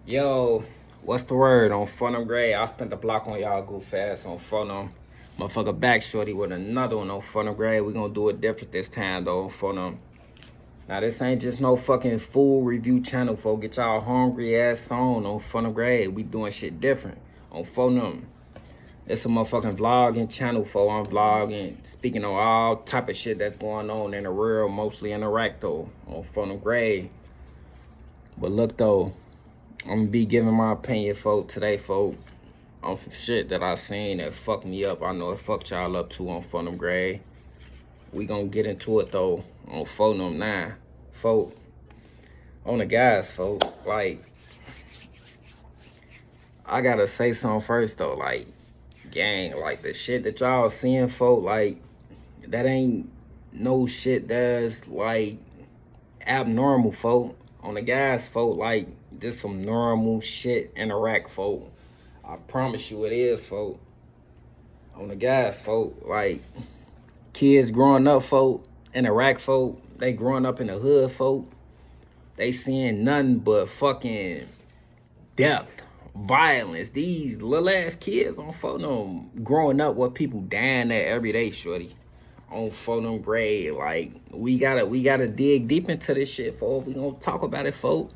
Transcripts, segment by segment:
Yo, what's the word on Funum Gray? I spent the block on y'all goof ass on Funum. Motherfucker back shorty with another one on Funum Gray. We gonna do it different this time though on Funum. Now this ain't just no fucking food review channel, folks. Get y'all hungry ass on Funum Gray. We doing shit different on Funum. It's a motherfucking vlogging channel, folks. I'm vlogging, speaking on all type of shit that's going on in the real, mostly in Iraq though, on Funum Gray. But look though, I'm gonna be giving my opinion, folk, today, folk, on some shit that I seen that fucked me up. I know it fucked y'all up too on Funum Gray. We gonna get into it though on Funum 9. Folk, on the guys, folk, like, I gotta say something first though, like, gang, like the shit that y'all seeing, folk, like, that ain't no shit that's like abnormal, folk. On the guys, folk, like, this some normal shit in Iraq, folk. I promise you it is, folk. On the guys, folk, like, kids growing up, folk, in Iraq, folk, they growing up in the hood, folk, they seeing nothing but fucking death, violence. These little ass kids on Funum growing up with people dying there every day, shorty. On Funum Gray, like, we gotta dig deep into this shit, folks. We gonna talk about it, folks.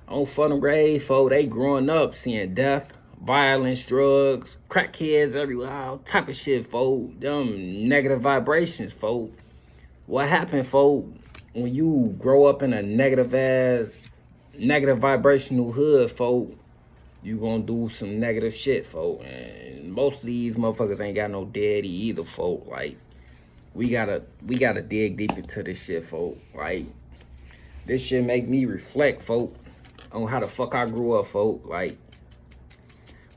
On Funum Gray, folks, they growing up seeing death, violence, drugs, crackheads everywhere, all type of shit, folks. Them negative vibrations, folks. What happened, folks, when you grow up in a negative vibrational hood, folks? You gonna do some negative shit, folks. And most of these motherfuckers ain't got no daddy either, folks. Like, we gotta dig deep into this shit, folk. Like, this shit make me reflect, folk, on how the fuck I grew up, folk. Like,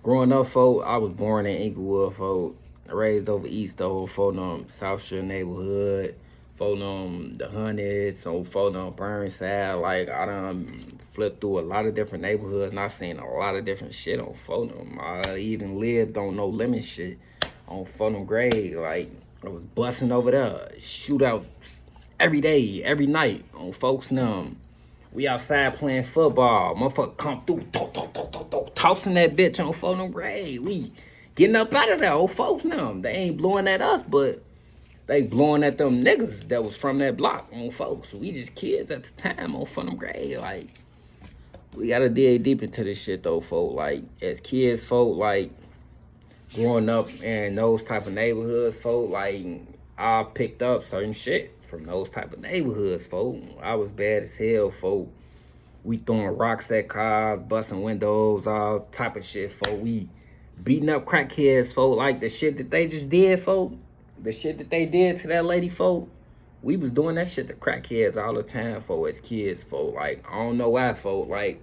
growing up, folk, I was born in Inglewood, folk. Raised over East, though, folk, South Shore neighborhood, folk, the Hundreds, so folk, Burnside. Like, I done flipped through a lot of different neighborhoods, and I seen a lot of different shit on folk. I even lived on No Limit shit on Funum Gray. Like, I was busting over there, shootouts every day, every night on folks. We outside playing football. Motherfucker come through, tossing that bitch on Funum Gray. We getting up out of there, old folks. They ain't blowing at us, but they blowing at them niggas that was from that block on folks. We just kids at the time on Funum Gray. Like, we gotta dig deep into this shit though, folk. Like, as kids, folk, like, growing up in those type of neighborhoods, folk, like, I picked up certain shit from those type of neighborhoods, folk. I was bad as hell, folk. We throwing rocks at cars, busting windows, all type of shit, folk. We beating up crackheads, folk. Like, the shit that they just did, folk, the shit that they did to that lady, folk, we was doing that shit to crackheads all the time, folk, as kids, folk. Like, I don't know why, folk. Like,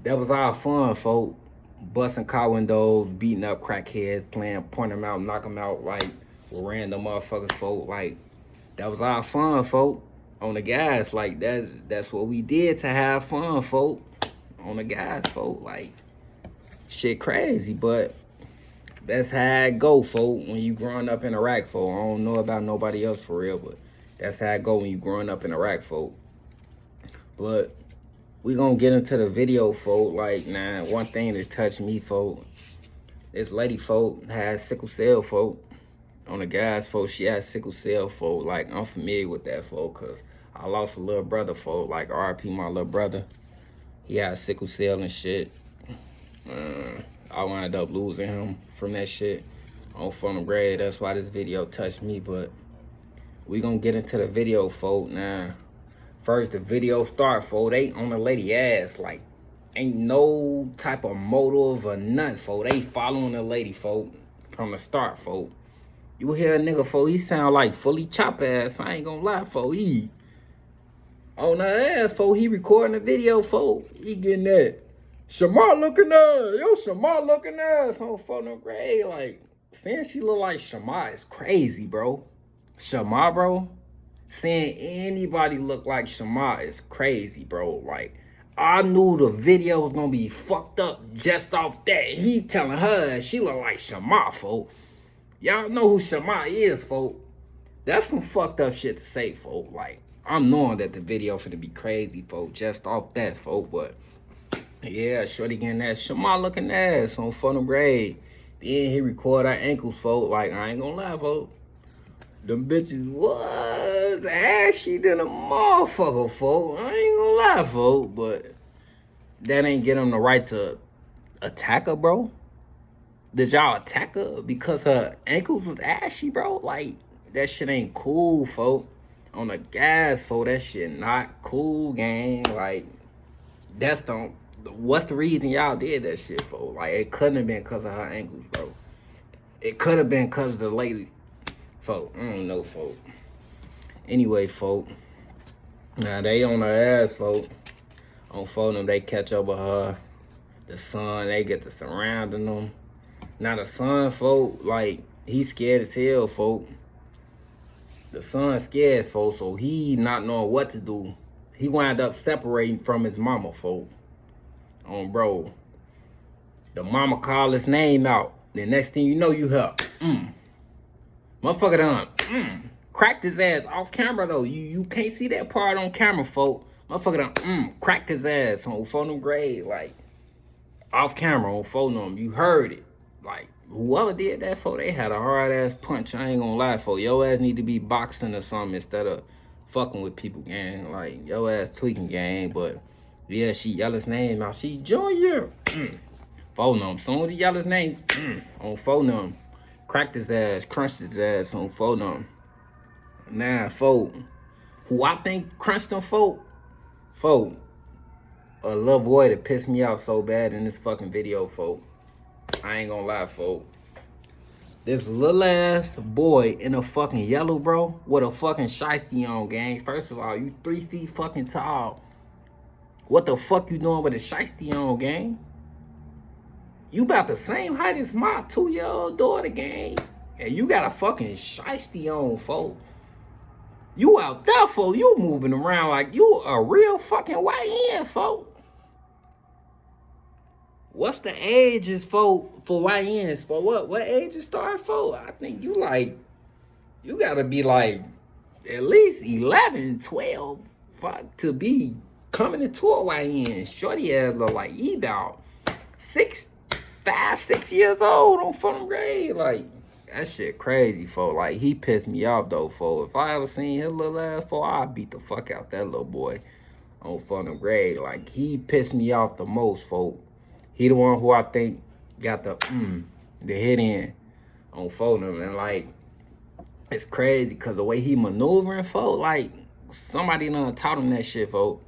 that was our fun, folk. Busting car windows, beating up crackheads, playing, point them out, knock them out, like, with random motherfuckers, folk. Like, that was our fun, folk. On the guys, like, that's what we did to have fun, folk. On the guys, folk. Like, shit crazy, but that's how it go, folk, when you growing up in Iraq, folk. I don't know about nobody else for real, but that's how it go when you growing up in Iraq, folk. But we gonna get into the video, folk. Like, nah, one thing that touched me, folk, this lady, folk, has sickle cell, folk. On the guys, folk, she has sickle cell, folk. Like, I'm familiar with that, folk, because I lost a little brother, folk. Like, RIP my little brother. He had sickle cell and shit. I wound up losing him from that shit on Funum Gray. That's why this video touched me, but we gonna get into the video, folk. Now, first, the video start, folk, they on the lady ass. Like, ain't no type of motive or nothing, folk. They following the lady, folk, from the start, folk. You hear a nigga, folk, he sound like fully chop ass. I ain't gonna lie, folk. He on the ass, folk. He recording the video, folk. He getting that Shamar looking ass. Yo, Shamar looking ass on Funum Gray. Like, saying she look like Shamar is crazy, bro. Shamar, bro. Saying anybody look like Shamar is crazy, bro. Like, I knew the video was gonna be fucked up just off that. He telling her she look like Shamar, folk. Y'all know who Shamar is, folk. That's some fucked up shit to say, folk. Like, I'm knowing that the video finna be crazy, folk, just off that, folk. But Yeah, shorty getting that Shamar looking ass on Funnel Grade. Then he record our ankles, folk. Like, I ain't gonna lie, folk. Them bitches was ashy than a motherfucker, folk. I ain't gonna lie, folk. But that ain't get him the right to attack her, bro. Did y'all attack her because her ankles was ashy, bro? Like, that shit ain't cool, folk. On the gas, folk, that shit not cool, gang. Like, that's the what's the reason y'all did that shit, folk? Like, it couldn't have been because of her ankles, bro. It could have been because of the lady, folk. I don't know, folk. Anyway, folk. Now, they on her ass, folk. On phone them, they catch up with her. The son, they get to surrounding them. Now, the son, folk, like, he scared as hell, folk. The son scared, folk, so he not knowing what to do. He wound up separating from his mama, folk. Bro. The mama called his name out. The next thing you know, you hear, Motherfucker done, cracked his ass off camera, though. You can't see that part on camera, folk. Motherfucker done, cracked his ass on Funnel Grade, like, off camera on phone them. You heard it. Like, whoever did that, folk, they had a hard-ass punch. I ain't gonna lie, folk. Your ass need to be boxing or something instead of fucking with people, gang. Like, your ass tweaking, gang. But, yeah, she yell his name out. She, Junior. Phone them. Soon as he yell his name, on phone them. Cracked his ass, crunched his ass on phone them. Nah, folk. Who I think crunched them, folk? Folk. A little boy that pissed me off so bad in this fucking video, folk. I ain't gonna lie, folk. This little ass boy in a fucking yellow, bro, with a fucking shiesty on, gang. First of all, you 3 feet fucking tall. What the fuck you doing with a shiesty on, gang? You about the same height as my 2-year-old daughter, gang. And you got a fucking shiesty on, folk. You out there, folk. You moving around like you a real fucking YN, folk. What's the ages for YNs? For what age it start for? I think you gotta be like at least 11, 12 to be coming into a YN. Shorty ass look like E-Dog. 5, 6 years old on Funnel Grade. Like, that shit crazy, folk. Like, he pissed me off, though, folk. If I ever seen his little ass, folk, I'd beat the fuck out that little boy on Funnel Grade. Like, he pissed me off the most, folk. He the one who I think got the hit in on Fulham. And, like, it's crazy because the way he maneuvering, folk, like, somebody done taught him that shit, folk.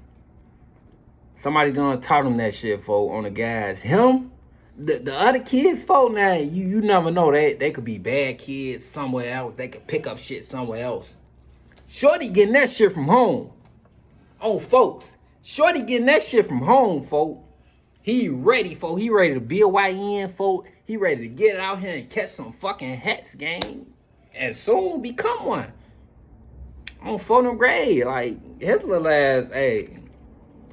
Somebody done taught him that shit, folk, on the guys. Him, the other kids, folk, now, you never know. They could be bad kids somewhere else. They could pick up shit somewhere else. Shorty getting that shit from home. Oh, folks. Shorty getting that shit from home, folk. He ready, folk. He ready to be a YN, folk. He ready to get out here and catch some fucking hats, gang. And soon become one. On Funnel Grade. Like, his little ass, hey,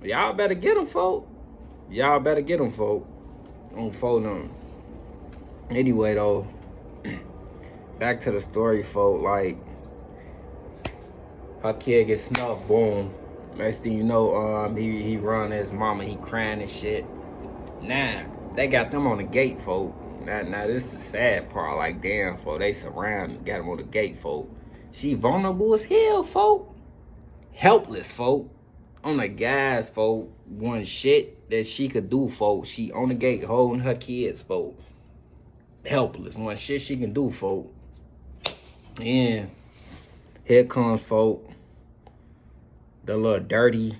y'all better get him, folk. Y'all better get him, folk. On Funnel. Anyway, though, back to the story, folk. Like, her kid gets snuffed, boom. Next thing you know, he run his mama, he crying and shit. Now, they got them on the gate, folk. Now this is the sad part. Like, damn, folk, they surround, got them on the gate, folk. She vulnerable as hell, folk. Helpless, folk. On the guys, folk. One shit that she could do, folk. She on the gate holding her kids, folk. Helpless. One shit she can do, folk. And here comes, folk, the little dirty,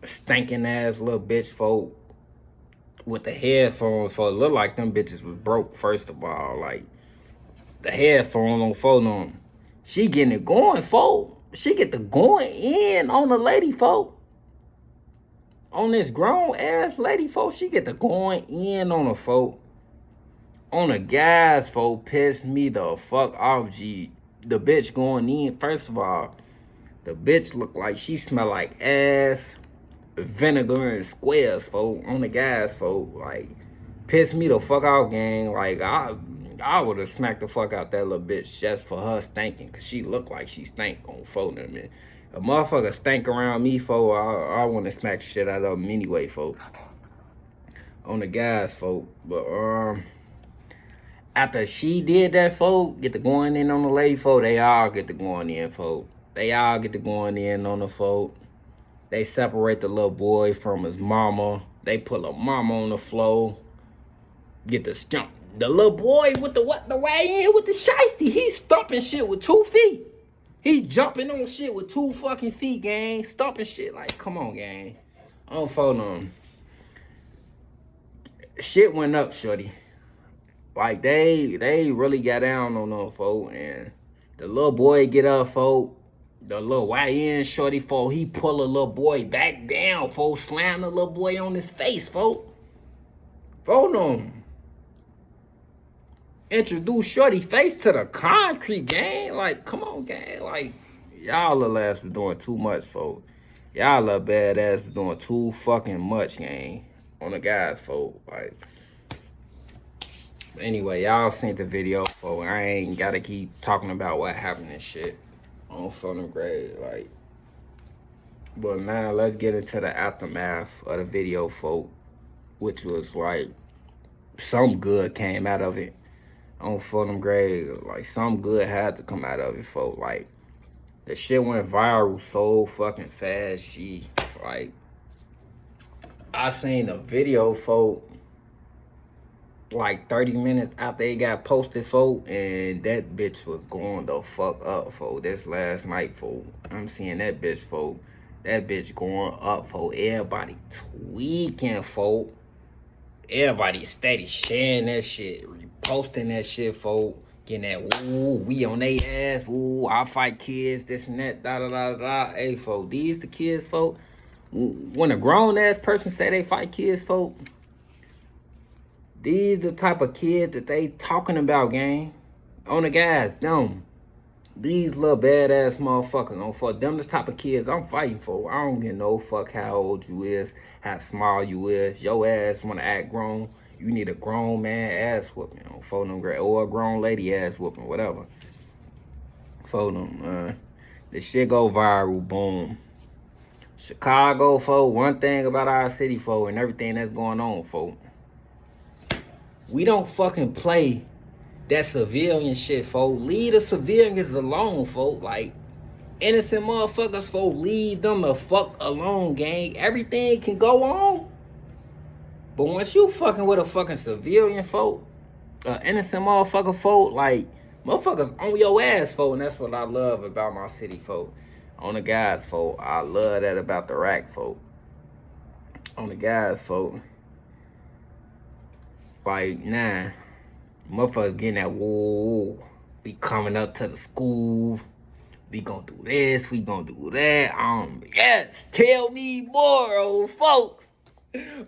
stinking ass little bitch, folk, with the headphones, folk. It look like them bitches was broke, first of all. Like, the headphones on phone on. She getting it going, folk. She get the going in on the lady, folk. On this grown ass lady, folk, she get the going in on the folk. On the guys, folk, pissed me the fuck off, G. The bitch going in, first of all, the bitch look like she smell like ass, vinegar, and squares, folk. On the guys, folk. Like, pissed me the fuck off, gang. Like, I would have smacked the fuck out that little bitch just for her stinking, because she looked like she stank on phone them. And a motherfucker stank around me, folk, I want to smack the shit out of him anyway, folk. On the guys, folk. But after she did that, folk, get to going in on the lady, folk, they all get to going in, folk. They all get to going in on the folk. They separate the little boy from his mama. They put a mama on the floor. Get the stump. The little boy with the what? The way in with the shiesty. He's stomping shit with 2 feet. He jumping on shit with 2 fucking feet, gang. Stomping shit. Like, come on, gang. I don't phone them. Shit went up, shorty. Like, they really got down on them, folk. And the little boy get up, folk. The little YN shorty, folk. He pull a little boy back down, folk. Slam the little boy on his face, folk. Phone them. Introduce shorty face to the concrete, gang. Like, come on, gang. Like, y'all little ass was doing too much, folks. Y'all little badass was doing too fucking much, gang. On the guys, folks. Like, anyway, y'all seen the video, folks. I ain't gotta keep talking about what happened and shit on Southern Grade, like. But now let's get into the aftermath of the video, folks, which was like some good came out of it. On Fulham Grade, like, some good had to come out of it, folk. Like, the shit went viral so fucking fast, G. Like, I seen a video, folk, like 30 minutes after it got posted, folk, and that bitch was going the fuck up, folk. This last night, folk. I'm seeing that bitch, folk. That bitch going up, folk. Everybody tweaking, folk. Everybody steady sharing that shit, reposting that shit, folk. Getting that, ooh, we on they ass, ooh, I fight kids, this and that, da da da da. Hey, folk, these the kids, folk. When a grown ass person say they fight kids, folk, these the type of kids that they talking about, gang. On the guys, them. These little badass motherfuckers, don't fuck them. The type of kids I'm fighting for. I don't give no fuck how old you is, how small you is. Your ass wanna act grown. You need a grown man ass whooping. Don't fuck them great, or a grown lady ass whooping, whatever. Fuck them. The shit go viral, boom. Chicago, folk. One thing about our city, folk, and everything that's going on, folk. We don't fucking play that civilian shit, folk. Leave the civilians alone, folk. Like, innocent motherfuckers, folk, leave them the fuck alone, gang. Everything can go on. But once you fucking with a fucking civilian, folk, innocent motherfucker, folk, like, motherfuckers on your ass, folk. And that's what I love about my city, folk. On the guys, folk. I love that about the rack, folk. On the guys, folk. Like, nah. Motherfuckers getting that, whoa, we coming up to the school, we gonna do this, we gonna do that, yes, tell me more, old folks.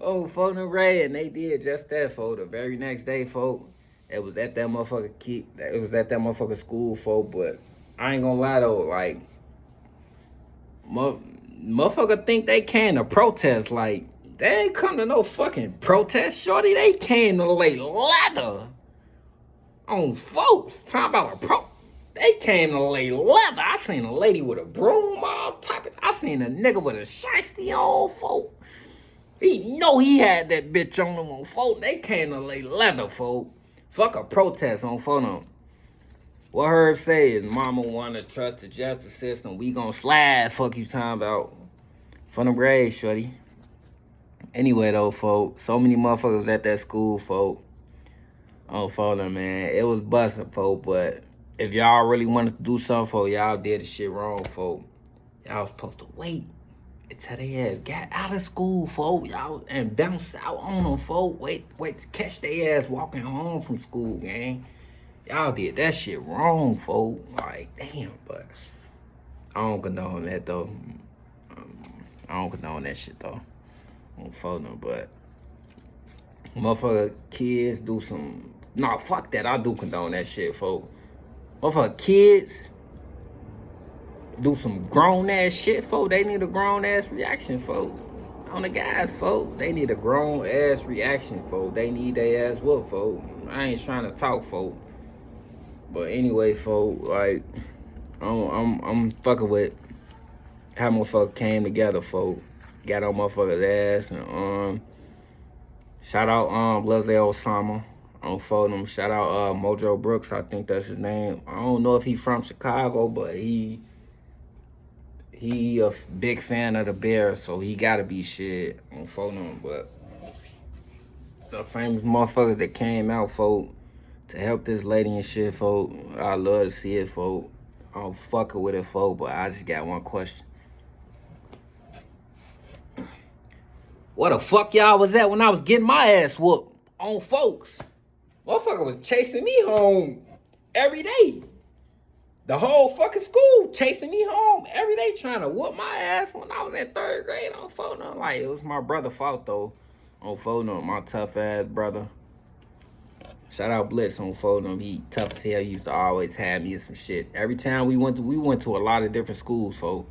Old folk and Ray, and they did just that, folk. The very next day, folk, it was at that motherfucker school, folk, but I ain't gonna lie, though, like, motherfucker think they came to protest, like, they ain't come to no fucking protest, shorty, they came to lay ladder on folks. Talking about they came to lay leather. I seen a lady with a broom, all type of. I seen a nigga with a shiesty on, folk. He know he had that bitch on him on, folk. They came to lay leather, folk. Fuck a protest on phone. What Herb say is, mama wanna trust the justice system. We gon' slide. Fuck you talking about. From the grade, shorty. Anyway, though, folk. So many motherfuckers at that school, folk. Oh, follow, man. It was busting, folk, but if y'all really wanted to do something, folk, y'all did the shit wrong, folk. Y'all was supposed to wait until they ass got out of school, folk. Y'all and bounce out on them, folk. Wait to catch their ass walking home from school, gang. Y'all did that shit wrong, folk. Like, damn, but I don't condone that, though. I don't condone that shit, though. I don't follow them, but motherfucker kids do some. Nah, fuck that. I do condone that shit, folks. Motherfucker kids do some grown ass shit, folks. They need a grown ass reaction, folks. On the guys, folks. They need a grown ass reaction, folks. They need their ass whooped, folks. I ain't trying to talk, folks. But anyway, folks, like, I'm fucking with how motherfuckers came together, folks. Got on motherfuckers' ass and Shout out Leslie Osama on Fulham. Shout out Mojo Brooks, I think that's his name. I don't know if he from Chicago, but he a big fan of the Bears, so he gotta be shit on Fulham. But the famous motherfuckers that came out, folk, to help this lady and shit, folk, I love to see it, folk. I'm fucking with it, folk, but I just got one question. What the fuck y'all was at when I was getting my ass whooped on folks? Motherfucker was chasing me home every day. The whole fucking school chasing me home every day trying to whoop my ass when I was in 3rd grade on phone. Like, it was my brother's fault, though, on phone, my tough-ass brother. Shout out Blitz on phone. He tough as hell. He used to always have me in some shit. Every time we went to a lot of different schools, folks.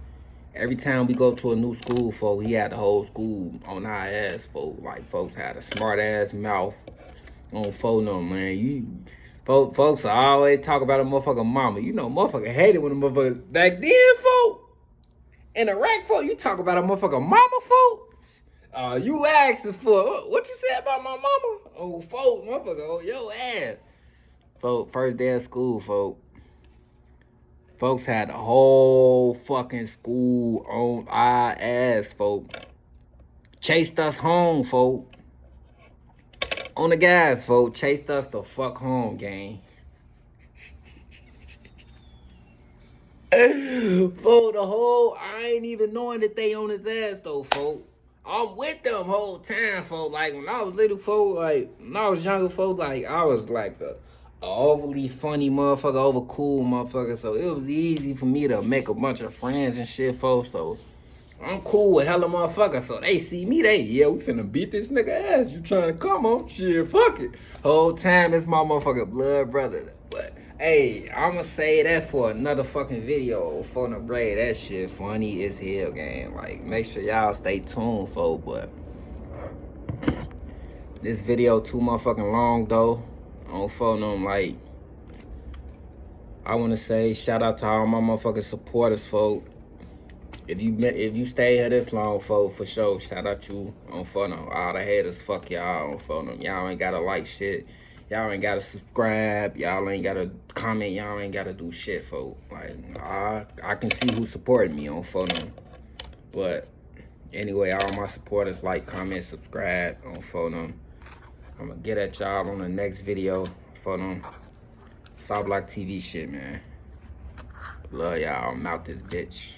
Every time we go to a new school, folks, he had the whole school on our ass, folks. Like, folks had a smart-ass mouth on phone, man. Folks always talk about a motherfucking mama. You know, motherfucker hated when a motherfucker... Back then, folks, in Iraq, folks, you talk about a motherfucking mama, folks. You asking for... What you said about my mama? Oh, folks, motherfucker, oh, your ass. Folks, first day of school, folks. Folks had the whole fucking school on our ass, folks. Chased us home, folks. On the gas, folks. Chased us the fuck home, gang. Folks, I ain't even knowing that they on his ass, though, folks. I'm with them whole time, folks. Like, when I was little, folks, like, when I was younger, folks, like, I was like a overly funny motherfucker, over cool motherfucker. So it was easy for me to make a bunch of friends and shit, folks. So I'm cool with hella motherfuckers. So they see me, yeah, we finna beat this nigga ass. You trying to come on? Shit, fuck it. Whole time, it's my motherfucking blood brother. But hey, I'ma say that for another fucking video for the braid. That shit funny as hell, gang. Like, make sure y'all stay tuned, folks. But this video too motherfucking long, though. On phone, like, I want to say shout out to all my motherfucking supporters, folks. If you stay here this long, folks, for sure, shout out you on phone. All the haters, fuck y'all on phone. Y'all ain't gotta like shit. Y'all ain't gotta subscribe. Y'all ain't gotta comment. Y'all ain't gotta do shit, folks. Like, I can see who's supporting me on phone. But anyway, all my supporters, like, comment, subscribe on phone. I'm gonna get at y'all on the next video for them South Block TV shit, man. Love y'all. I'm out this bitch.